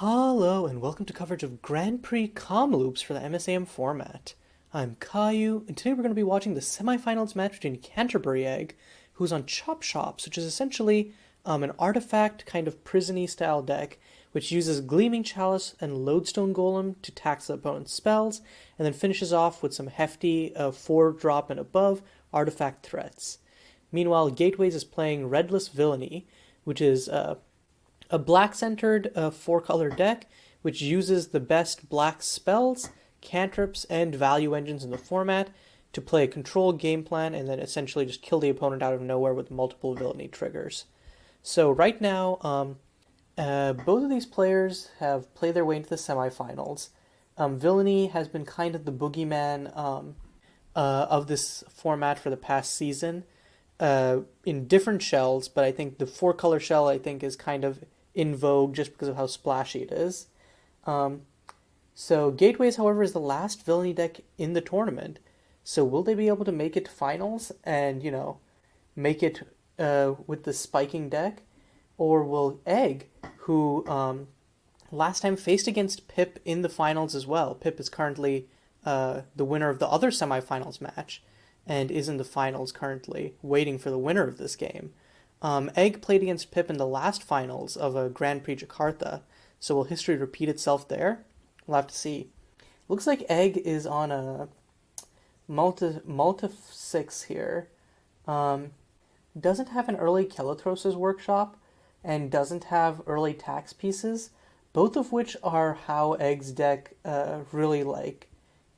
Hello and welcome to coverage of Grand Prix Kamloops for the MSEM format. I'm Caillou, and today we're going to be watching the semifinals match between CanterburyEgg, who's on Chop Shops, which is essentially an artifact kind of prison-y style deck, which uses Gleaming Chalice and Lodestone Golem to tax the opponent's spells, and then finishes off with some hefty 4-drop and above artifact threats. Meanwhile, Gateways is playing Redless Villainy, which is a black-centered 4-color deck, which uses the best black spells, cantrips, and value engines in the format to play a controlled game plan and then essentially just kill the opponent out of nowhere with multiple villainy triggers. So right now, both of these players have played their way into the semifinals. Villainy has been kind of the boogeyman of this format for the past season in different shells, but I think the 4-color shell is kind of in vogue just because of how splashy it is. So Gateways, however, is the last Villainy deck in the tournament. So will they be able to make it to finals and, make it with the spiking deck? Or will Egg, who last time faced against Pip in the finals as well. Pip is currently the winner of the other semifinals match and is in the finals currently, waiting for the winner of this game. Egg played against Pip in the last finals of a Grand Prix Jakarta, so will history repeat itself there? We'll have to see. Looks like Egg is on a Malta 6 here. Doesn't have an early Kelothros's Workshop, and doesn't have early tax pieces, both of which are how Egg's deck really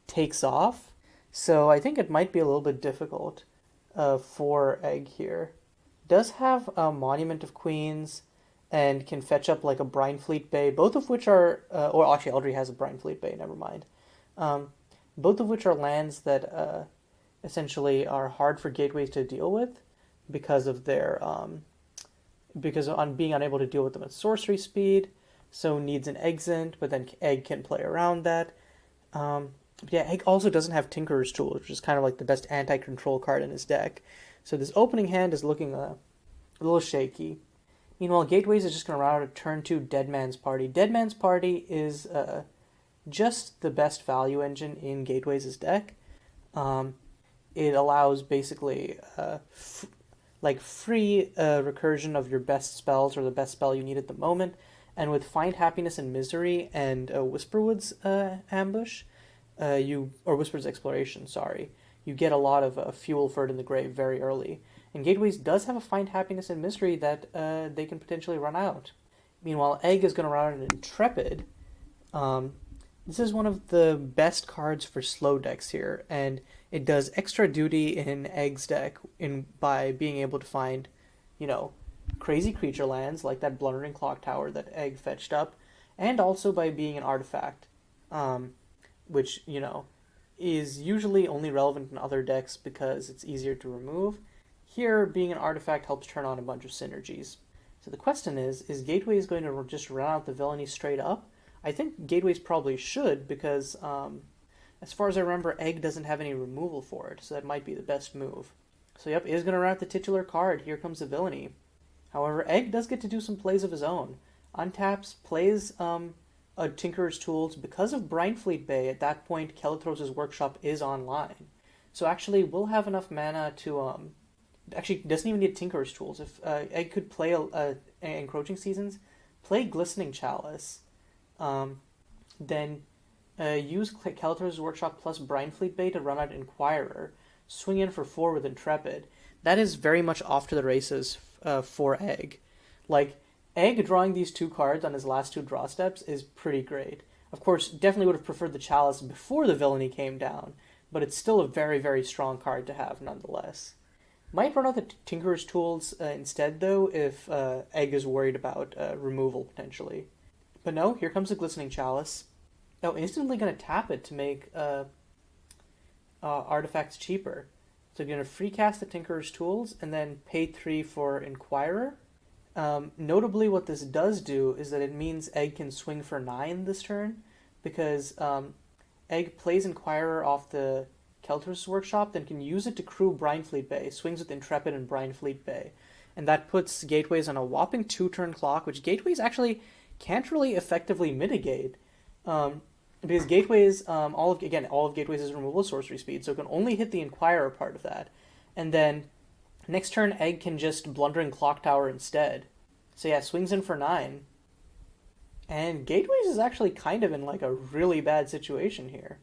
takes off. So I think it might be a little bit difficult for Egg here. Does have a Monument of Queens and can fetch up like a Brinefleet Bay, both of which are, or actually Eldry has a Brinefleet Bay, never mind. Both of which are lands that essentially are hard for Gateways to deal with because of their, because on being unable to deal with them at sorcery speed, so needs an Exent, but then Egg can play around that. Yeah, Egg also doesn't have Tinkerer's Tool, which is kind of like the best anti-control card in his deck. So this opening hand is looking a little shaky. Meanwhile, Gateways is just going to run out a turn 2 Dead Man's Party. Dead Man's Party is just the best value engine in Gateways' deck. It allows basically free recursion of your best spells or the best spell you need at the moment. And with Find Happiness and Misery and Whisperwood's Ambush, or Whisper's Exploration, sorry, you get a lot of fuel for it in the grave very early. And Gateways does have a Find Happiness and Misery that they can potentially run out. Meanwhile, Egg is going to run out an Intrepid. This is one of the best cards for slow decks here, and it does extra duty in Egg's deck by being able to find, crazy creature lands like that Blundering Clock Tower that Egg fetched up, and also by being an artifact, which, is usually only relevant in other decks because it's easier to remove. Here, being an artifact helps turn on a bunch of synergies. So the question is Gateways going to just run out the Villainy straight up? I think Gateways probably should because, as far as I remember, Egg doesn't have any removal for it, so that might be the best move. So yep, is going to run out the titular card. Here comes the Villainy. However, Egg does get to do some plays of his own. Untaps, plays a Tinkerer's Tools. Because of Brinefleet Bay, at that point, Kelothros's Workshop is online. So actually, we'll have enough mana to, actually, doesn't even need Tinkerer's Tools. If Egg could play Encroaching Seasons, play Glistening Chalice, then use Kelothros's Workshop plus Brinefleet Bay to run out Inquirer, swing in for 4 with Intrepid. That is very much off to the races for Egg. Egg drawing these 2 cards on his last 2 draw steps is pretty great. Of course, definitely would have preferred the Chalice before the Villainy came down, but it's still a very, very strong card to have nonetheless. Might run out the Tinkerer's Tools instead, though, if Egg is worried about removal, potentially. But no, here comes the Glistening Chalice. Oh, instantly going to tap it to make artifacts cheaper. So you're going to free cast the Tinkerer's Tools and then pay 3 for Inquirer. Notably, what this does do is that it means Egg can swing for 9 this turn, because Egg plays Inquirer off the Kelothros's Workshop, then can use it to crew Brinefleet Bay, swings with Intrepid and Brinefleet Bay. And that puts Gateways on a whopping 2-turn clock, which Gateways actually can't really effectively mitigate. Um, because Gateways, all of Gateways is removal sorcery speed, so it can only hit the Inquirer part of that. And then next turn, Egg can just Blundering Clock Tower instead. So yeah, swings in for 9. And Gateways is actually kind of in like a really bad situation here.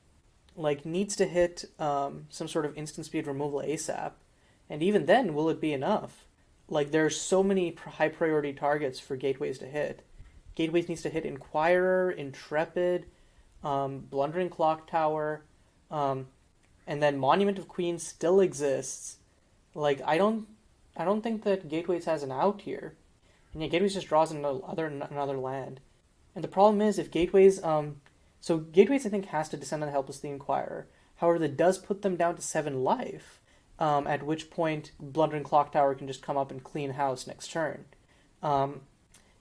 Like needs to hit some sort of instant speed removal ASAP. And even then, will it be enough? Like there's so many high priority targets for Gateways to hit. Gateways needs to hit Inquirer, Intrepid, Blundering Clock Tower, um, and then Monument of Queens still exists. Like I don't think that Gateways has an out here. And yeah, Gateways just draws another land. And the problem is if Gateways, so Gateways I think has to descend on the Helplessly Inquirer. However, that does put them down to 7 life. At which point Blundering Clock Tower can just come up and clean house next turn. Um,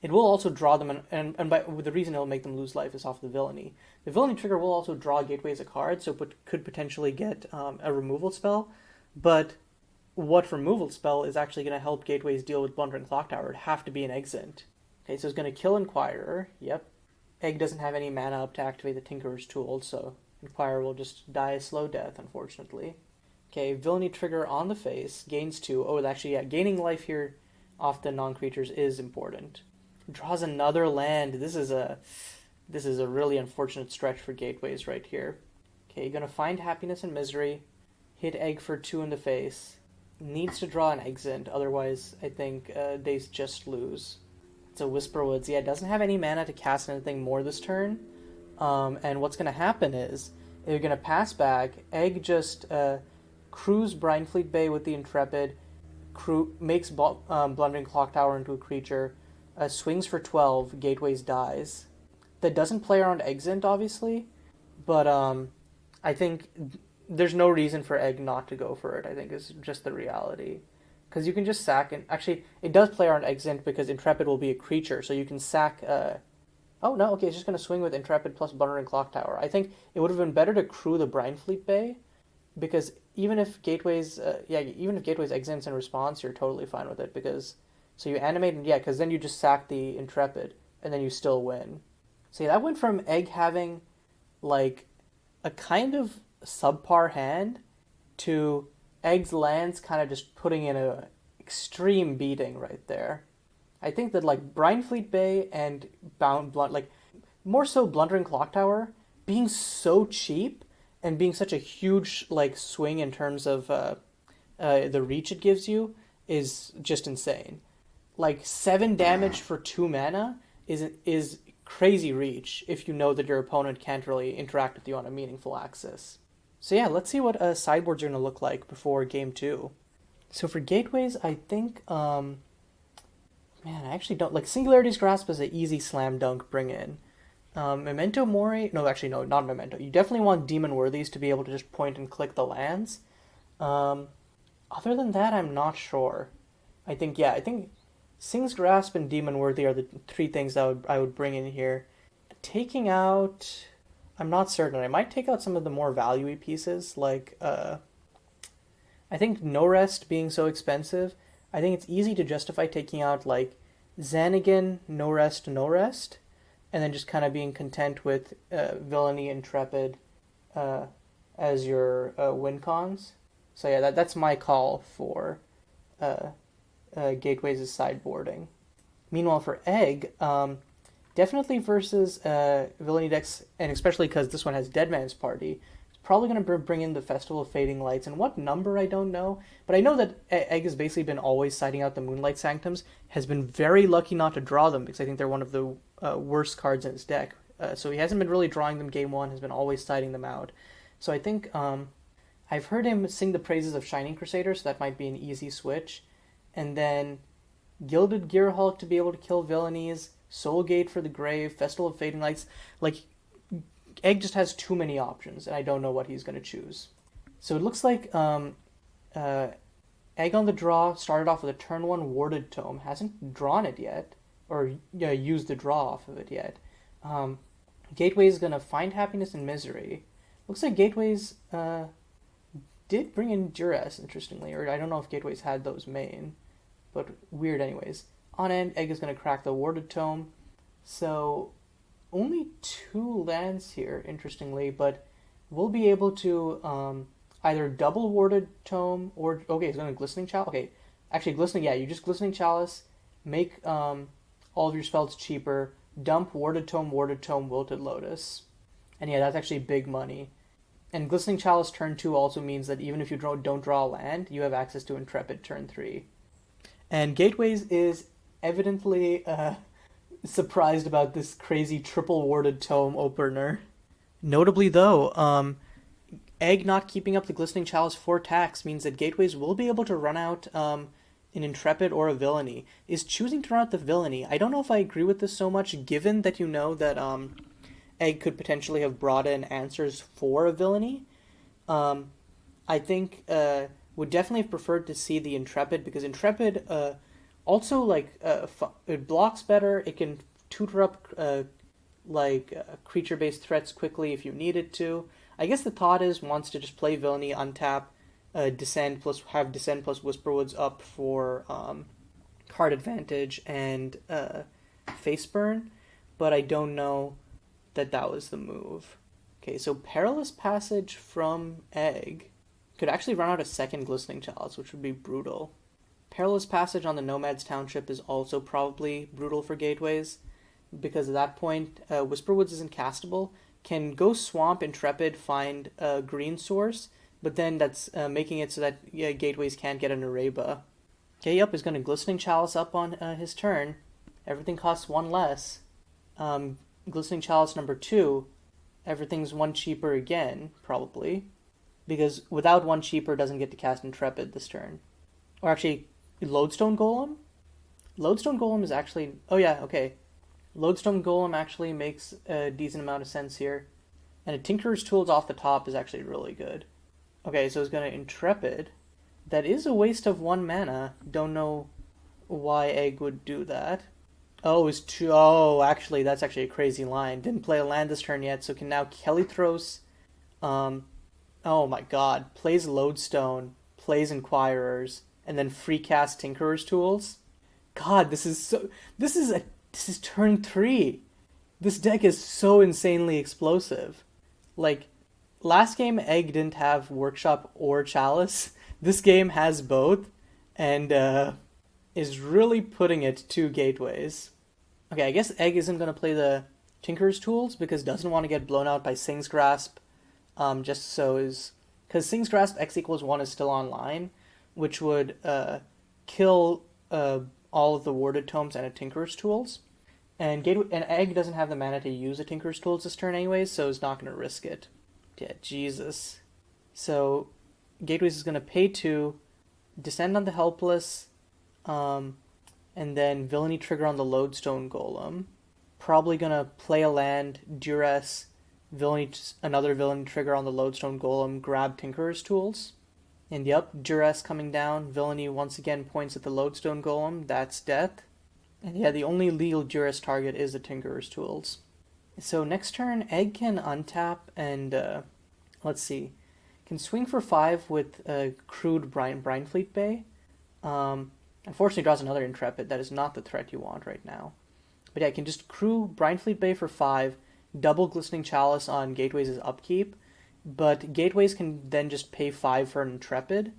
it will also draw them, and by the reason it'll make them lose life is off the Villainy. The Villainy trigger will also draw Gateways a card, so it could potentially get a removal spell. But what removal spell is actually going to help Gateways deal with Blundering Clock Tower? It'd have to be an Exit. Okay, so it's going to kill Inquirer. Yep. Egg doesn't have any mana up to activate the Tinkerer's Tool, so Inquirer will just die a slow death, unfortunately. Okay, Villainy trigger on the face, gains 2. Oh, actually, yeah, gaining life here off the non-creatures is important. Draws another land. This is a really unfortunate stretch for Gateways right here. Okay, you're gonna find Happiness and Misery, hit Egg for 2 in the face. Needs to draw an Exit, otherwise I think they just lose. It's a Whisperwoods. Yeah, it doesn't have any mana to cast anything more this turn. And what's gonna happen is you're gonna pass back. Egg just cruise Brinefleet Bay with the Intrepid, makes Blundering Clock Tower into a creature, swings for 12, Gateways dies. That doesn't play around Exit, obviously, but I think there's no reason for Egg not to go for it, I think is just the reality. Because you can just sack, and actually, it does play around Exit because Intrepid will be a creature, so you can sack... Oh, no, okay, it's just going to swing with Intrepid plus Blundering Clock Tower. I think it would have been better to crew the Brinefleet Bay, because even if Gateways exits in response, you're totally fine with it, because so you animate and because then you just sack the Intrepid and then you still win. See, that went from Egg having like a kind of subpar hand to Egg's lands kind of just putting in a extreme beating right there. I think that like Brinefleet Bay and more so Blundering Clock Tower being so cheap and being such a huge like swing in terms of the reach it gives you is just insane. Like 7 damage for 2 mana is crazy reach if you know that your opponent can't really interact with you on a meaningful axis. So yeah, let's see what sideboards are going to look like before game 2. So for Gateways, I think I actually don't like Singularity's Grasp is an easy slam dunk bring in. Memento Mori... No, actually, no, not Memento. You definitely want Demon Worthies to be able to just point and click the lands. Other than that, I'm not sure. I think Sing's Grasp and Demon Worthy are the 3 things that I would bring in here. Taking out... I'm not certain. I might take out some of the more value-y pieces, like... I think No Rest being so expensive, I think it's easy to justify taking out, like, Xanagan, No Rest, and then just kind of being content with Villainy, Intrepid as your win cons. So yeah, that's my call for Gateways' sideboarding. Meanwhile, for Egg, definitely versus Villainy decks, and especially because this one has Deadman's Party, it's probably going to bring in the Festival of Fading Lights. And what number, I don't know. But I know that Egg has basically been always siding out the Moonlight Sanctums, has been very lucky not to draw them, because I think they're one of the worst cards in his deck. So he hasn't been really drawing them game 1, has been always siding them out. So I think I've heard him sing the praises of Shining Crusader, so that might be an easy switch. And then Gilded Gearhulk to be able to kill Villainies, Soulgate for the Grave, Festival of Fading Lights. Like, Egg just has too many options, and I don't know what he's going to choose. So it looks like Egg on the draw started off with a turn 1 Warded Tome, hasn't drawn it yet, or used the draw off of it yet. Gateways is going to find Happiness and Misery. Looks like Gateways did bring in Duress, interestingly, or I don't know if Gateways had those main, but weird anyways. On end, Egg is going to crack the Warded Tome, So only two lands here, interestingly, but we'll be able to either double Warded Tome or okay, it's going to Glistening Chalice. Okay, actually Glistening, yeah, you just Glistening Chalice, make all of your spells cheaper, dump Warded Tome, Wilted Lotus, and yeah, that's actually big money. And Glistening Chalice turn 2 also means that even if you don't draw a land, you have access to Intrepid turn 3. And Gateways is evidently surprised about this crazy triple warded tome opener. Notably, though, Egg not keeping up the Glistening Chalice for tax means that Gateways will be able to run out an Intrepid or a Villainy. Is choosing to run out the Villainy. I don't know if I agree with this so much, given that you know that Egg could potentially have brought in answers for a Villainy. Um, I think would definitely have preferred to see the Intrepid because Intrepid also it blocks better. It can tutor up creature-based threats quickly if you needed to. I guess the thought is wants to just play Villainy, untap, Descend plus have Descend plus Whisperwoods up for card advantage and face burn, but I don't know that was the move. Okay, so Perilous Passage from Egg could actually run out a second Glistening Chalice, which would be brutal. Perilous Passage on the Nomad's Township is also probably brutal for Gateways, because at that point, Whisperwoods isn't castable, can go Swamp, Intrepid, find a green source, but then that's making it so that Gateways can't get an Areba. Okay, yep, is going to Glistening Chalice up on his turn. Everything costs one less. Glistening Chalice number 2, everything's one cheaper again, probably. Because without one cheaper, doesn't get to cast Intrepid this turn. Or actually, Lodestone Golem? Lodestone Golem is actually... Oh yeah, okay. Lodestone Golem actually makes a decent amount of sense here. And a Tinkerer's Tools off the top is actually really good. Okay, so it's going to Intrepid. That is a waste of 1 mana. Don't know why Egg would do that. Oh, actually, that's actually a crazy line. Didn't play a land this turn yet, so can now Kellythros. Oh my god. Plays Lodestone, plays Inquirers, and then free cast Tinkerer's Tools. God, this is turn 3. This deck is so insanely explosive. Like, last game Egg didn't have Workshop or Chalice. This game has both, and is really putting it to Gateways. Okay, I guess Egg isn't going to play the Tinker's Tools because doesn't want to get blown out by Sing's Grasp. Because Sing's Grasp X=1 is still online, which would kill all of the Warded Tomes and a Tinker's Tools. And Egg doesn't have the mana to use a Tinker's Tools this turn anyways, so it's not going to risk it. Yeah, Jesus. So Gateways is going to pay 2, Descend on the Helpless, and then Villainy trigger on the Lodestone Golem. Probably going to play a land, Duress, another Villainy trigger on the Lodestone Golem, grab Tinkerer's Tools. And yep, Duress coming down, Villainy once again points at the Lodestone Golem, that's death. And yeah, the only legal Duress target is the Tinkerer's Tools. So next turn, Egg can untap and, let's see, can swing for 5 with crude Brinefleet Bay. Unfortunately, draws another Intrepid. That is not the threat you want right now. But yeah, can just crew Brinefleet Bay for 5, double Glistening Chalice on Gateways' upkeep, but Gateways can then just pay 5 for an Intrepid.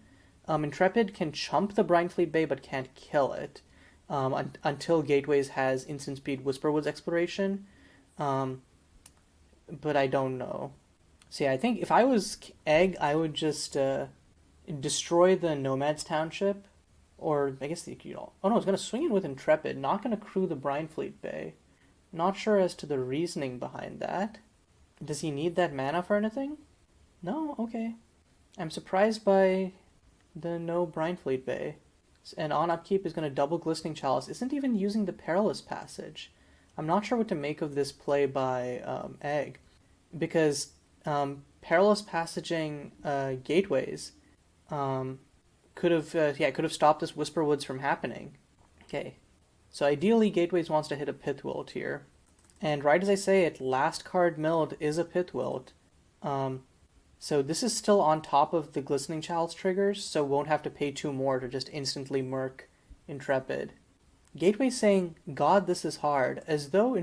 Intrepid can chump the Brinefleet Bay but can't kill it until Gateways has instant speed Whisperwoods Exploration. But I don't know. So yeah, I think if I was Egg, I would just destroy the Nomad's Township. Or, I guess, oh no, it's going to swing in with Intrepid, not going to crew the Brinefleet Bay. Not sure as to the reasoning behind that. Does he need that mana for anything? No? Okay. I'm surprised by the no Brinefleet Bay. And on upkeep is going to double Glistening Chalice. Isn't even using the Perilous Passage. I'm not sure what to make of this play by Egg. Because Perilous Passaging Gateways could have stopped this Whisperwoods from happening. Okay. So ideally, Gateways wants to hit a Pithwilt here. And right as I say it, last card milled is a Pithwilt. So this is still on top of the Glistening Chalice triggers, so won't have to pay 2 more to just instantly murk Intrepid. Gateway saying, "God, this is hard," as though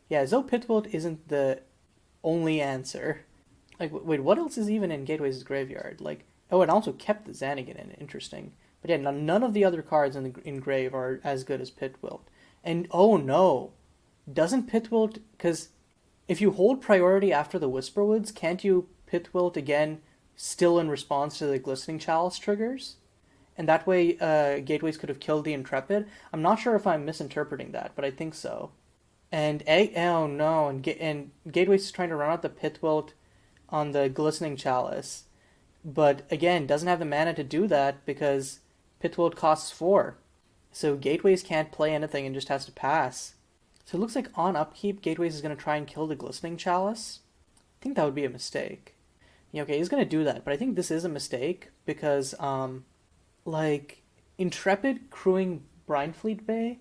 yeah, as though Pitbull isn't the only answer. Like, wait, what else is even in Gateway's graveyard? Like, oh, it also kept the Xanagan in. Interesting. But yeah, none of the other cards in grave are as good as Pitwilt. And oh no, doesn't Pitwilt? Because if you hold priority after the Whisperwoods, can't you Pitwilt again, still in response to the Glistening Chalice triggers? And that way, Gateways could have killed the Intrepid. I'm not sure if I'm misinterpreting that, but I think so. And oh no, and Gateways is trying to run out the Pitwilt on the Glistening Chalice. But again, doesn't have the mana to do that because Pitwold costs 4. So Gateways can't play anything and just has to pass. So it looks like on upkeep, Gateways is going to try and kill the Glistening Chalice. I think that would be a mistake. Yeah, okay, he's going to do that, but I think this is a mistake because, like, Intrepid crewing Brinefleet Bay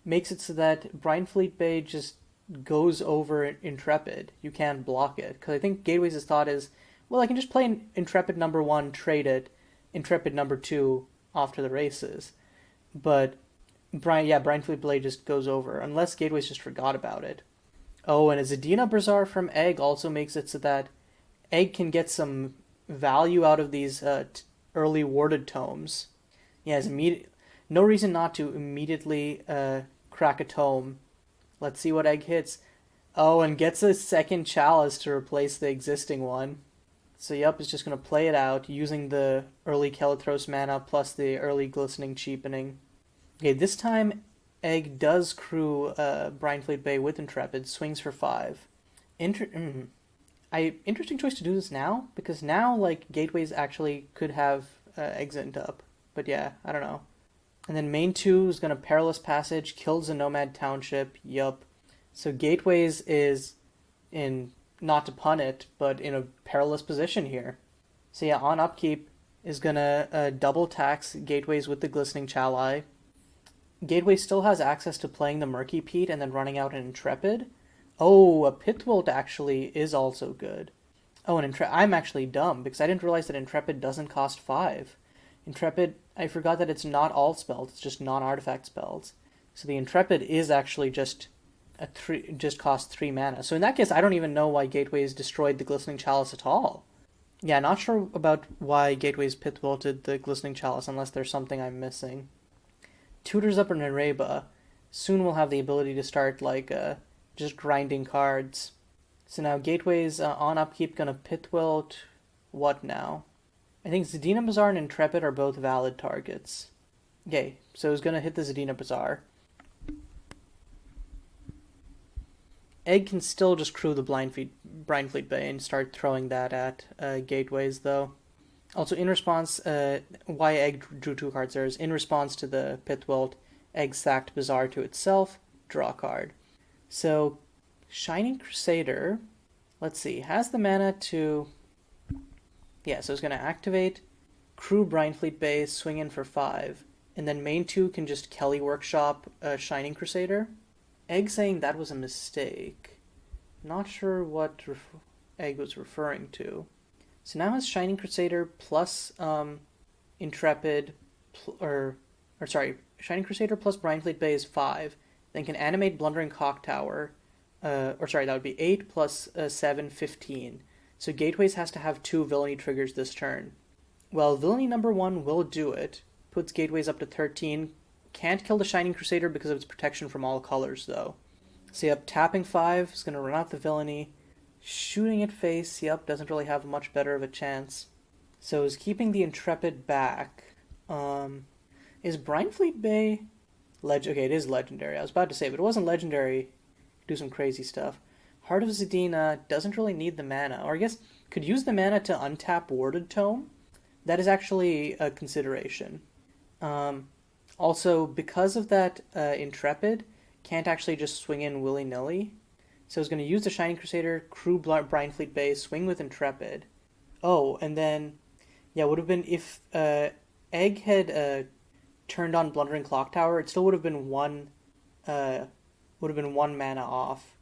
makes it so that Brinefleet Bay just goes over Intrepid. You can't block it. Because I think Gateways' thought is, well, I can just play Intrepid number 1, trade it, Intrepid number 2 off to the races. But Brinefleet Blade just goes over, unless Gateways just forgot about it. Oh, and a Zadina Bazaar from Egg also makes it so that Egg can get some value out of these early warded tomes. Yeah, no reason not to immediately crack a tome. Let's see what Egg hits. Oh, and gets a second chalice to replace the existing one. So yep, it's just going to play it out using the early Kelithros mana plus the early Glistening Cheapening. Okay, this time Egg does crew Brinefleet Bay with Intrepid, swings for 5. Interesting choice to do this now, because now, like, Gateways actually could have Exit up. But yeah, I don't know. And then main 2 is going to Perilous Passage, kills a Nomad Township, yup. So Gateways is in, not to pun it, but in a perilous position here. So yeah, on upkeep is going to double tax Gateways with the Glistening Chalice. Gateway still has access to playing the Murky Pete and then running out an Intrepid. Oh, a Pitwilt actually is also good. Oh, and I'm actually dumb because I didn't realize that Intrepid doesn't cost 5. Intrepid, I forgot that it's not all spells, it's just non-artifact spells. So the Intrepid is actually just costs 3 mana. So in that case, I don't even know why Gateways destroyed the Glistening Chalice at all. Yeah, not sure about why Gateways Pitwilted the Glistening Chalice unless there's something I'm missing. Tutors up an Areba. Soon we'll have the ability to start, like, just grinding cards. So now Gateways on upkeep gonna Pitwilt what now? I think Zadina Bazaar and Intrepid are both valid targets. Okay, so he's gonna hit the Zadina Bazaar. Egg can still just crew the Brinefleet Bay and start throwing that at Gateways, though. Also, in response, why Egg drew 2 cards there is in response to the Pitwilt, Egg sacked Bazaar to itself, draw a card. So, Shining Crusader, let's see, has the mana to... Yeah, so it's going to activate, crew Brinefleet Bay, swing in for 5, and then main 2 can just Kelly Workshop Shining Crusader. Egg saying that was a mistake. Not sure what Egg was referring to. So now has Shining Crusader plus Intrepid, Shining Crusader plus Brinefleet Bay is 5. Then can animate Blundering Cock Tower, that would be 8 plus 7, 15. So Gateways has to have 2 Villainy triggers this turn. Well, Villainy number 1 will do it. Puts Gateways up to 13. Can't kill the Shining Crusader because of its protection from all colors, though. So yep, tapping 5 is going to run out the Villainy. Shooting at face, yep, doesn't really have much better of a chance. So is keeping the Intrepid back. Is Brinefleet Bay... Okay, it is legendary. I was about to say, but it wasn't legendary. Do some crazy stuff. Heart of Zadina doesn't really need the mana. Or I guess could use the mana to untap Warded Tome. That is actually a consideration. Also, because of that Intrepid, can't actually just swing in willy-nilly. So it's going to use the Shining Crusader, crew Brinefleet Bay, swing with Intrepid. Oh, and then, yeah, would have been if Egg had turned on Blundering Clock Tower, it still would have been one mana off.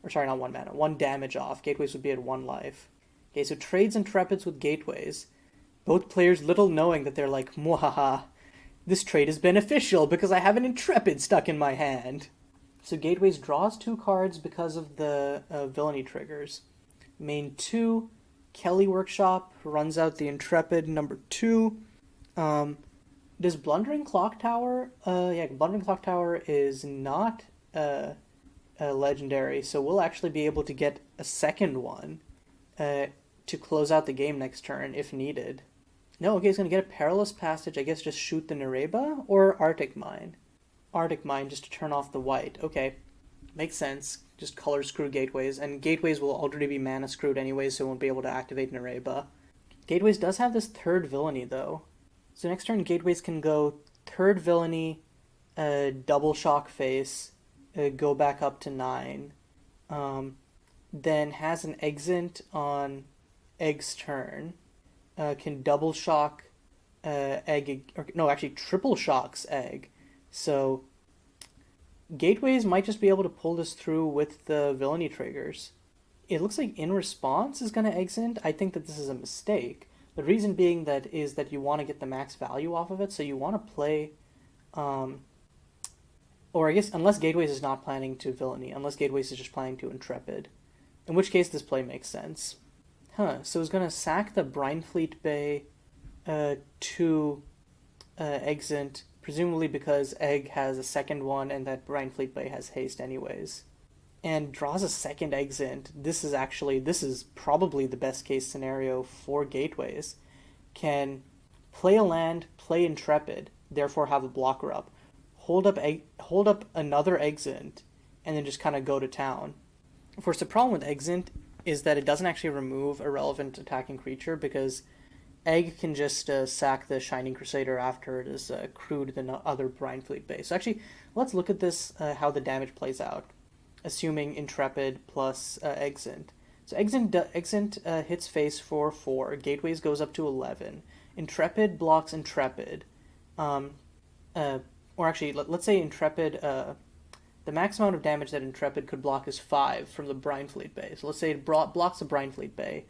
Or sorry, not 1 mana, 1 damage off. Gateways would be at 1 life. Okay, so trades Intrepids with Gateways. Both players little knowing that they're like, mwahaha, This trade is beneficial because I have an Intrepid stuck in my hand. So Gateways draws 2 cards because of the Villainy triggers. Main 2, Kelly Workshop runs out the Intrepid number 2. Does Blundering Clock Tower? Yeah, Blundering Clock Tower is not a legendary, so we'll actually be able to get a second one to close out the game next turn if needed. No, okay, he's going to get a Perilous Passage. I guess just shoot the Nereba or Arctic Mine. Arctic Mine just to turn off the white. Okay, makes sense. Just color screw Gateways, and Gateways will already be mana screwed anyway, so it won't be able to activate Nereba. Gateways does have this 3rd Villainy, though. So next turn, Gateways can go 3rd Villainy, double Shock Face, go back up to 9. Then has an Exit on Egg's turn. Can double shock Egg, or no, actually triple shocks Egg. So Gateways might just be able to pull this through with the Villainy triggers. It looks like In Response is going to exit. I think that this is a mistake. The reason being that is that you want to get the max value off of it, so you want to play, or I guess unless Gateways is not planning to Villainy, unless Gateways is just planning to Intrepid, in which case this play makes sense. So it's going to sack the Brinefleet Bay to exit, presumably because Egg has a second one and that Brinefleet Bay has haste anyways. And draws a second exit. This is probably the best case scenario for Gateways. Can play a land, play Intrepid, therefore have a blocker up, hold up another exit, and then just kind of go to town. Of course, the problem with exit is that it doesn't actually remove a relevant attacking creature because Egg can just sack the Shining Crusader after it is crewed the other Brinefleet Bay. So actually, let's look at this, how the damage plays out, assuming Intrepid plus Exit. So Exit hits face for 4, Gateways goes up to 11, Intrepid blocks Intrepid, or actually, let's say Intrepid, the max amount of damage that Intrepid could block is 5 from the Brinefleet Bay. So let's say it blocks the Brinefleet Bay.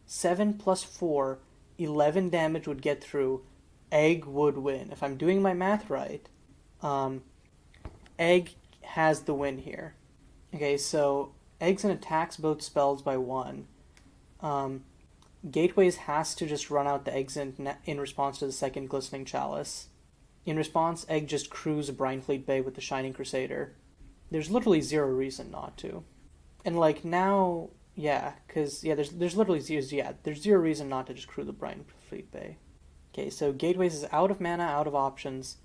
7 plus 4, 11 damage would get through. Egg would win. If I'm doing my math right, Egg has the win here. Okay, so Eggs and attacks both spells by 1. Gateways has to just run out the Exit in response to the second Glistening Chalice. In response, Egg just crews a Brinefleet Bay with the Shining Crusader. There's literally zero reason not to. And like now, yeah, because there's literally there's zero reason not to just crew the Brinefleet Bay. Okay, so Gateways is out of mana, out of options.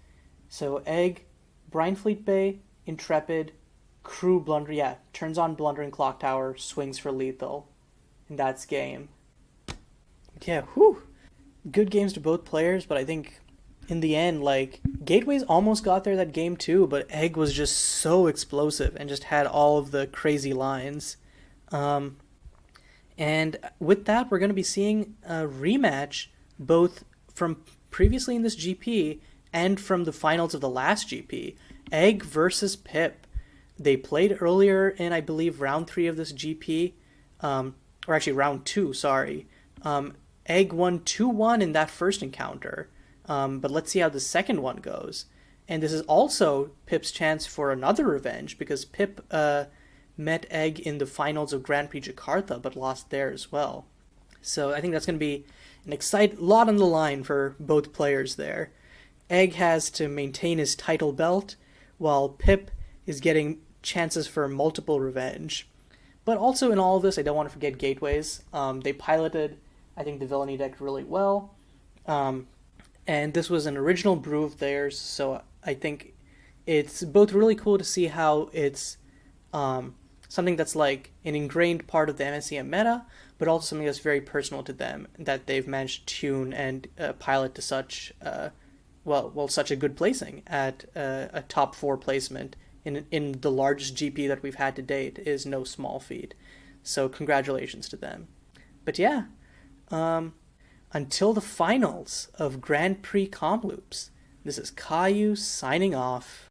So Egg, Brinefleet Bay, Intrepid, crew turns on Blundering Clock Tower, swings for lethal. And that's game. Yeah, whew. Good games to both players, but I think in the end, like, Gateways almost got there that game too, but Egg was just so explosive and just had all of the crazy lines. And with that, we're going to be seeing a rematch both from previously in this GP and from the finals of the last GP. Egg versus Pip. They played earlier in, I believe, round 3 of this GP, or actually round 2, sorry. Egg won 2-1 in that first encounter. But let's see how the second one goes. And this is also Pip's chance for another revenge, because Pip met Egg in the finals of Grand Prix Jakarta, but lost there as well. So I think that's going to be an lot on the line for both players there. Egg has to maintain his title belt, while Pip is getting chances for multiple revenge. But also in all of this, I don't want to forget Gateways. They piloted, I think, the Villainy deck really well. And this was an original brew of theirs, so I think it's both really cool to see how it's something that's like an ingrained part of the MSEM meta, but also something that's very personal to them, that they've managed to tune and pilot to such such a good placing at a top 4 placement in the largest GP that we've had to date is no small feat. So congratulations to them. But yeah, until the finals of Grand Prix Kamloops, this is Caillou signing off.